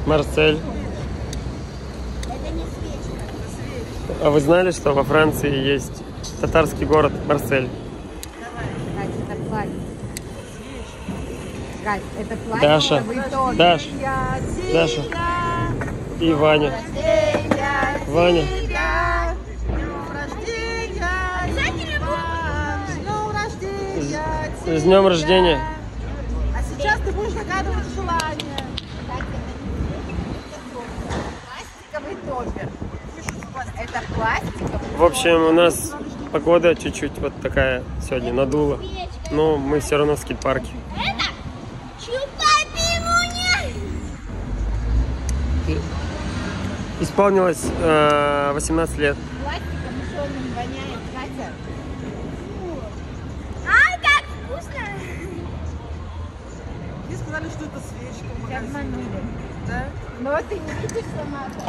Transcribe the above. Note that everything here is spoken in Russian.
Марсель. Это не свечка. А вы знали, что во Франции есть татарский город Марсель? Кать, это платье. Кать, это платье. Даша, Даша и Ваня. Ваня. С днем рождения. А сейчас ты будешь загадывать желание. Пластиковый топер. Это пластиковый. В общем, у нас погода чуть-чуть вот такая сегодня надула. Но мы все равно в скейт-парке. Это Чупа-пимуня. Исполнилось 18 лет. Пластиком сонным воняет, Катя. Ай, как вкусно! Мне сказали, что это свечка в Тебя магазине. обманули. Да? Но ты не видишь сама-то.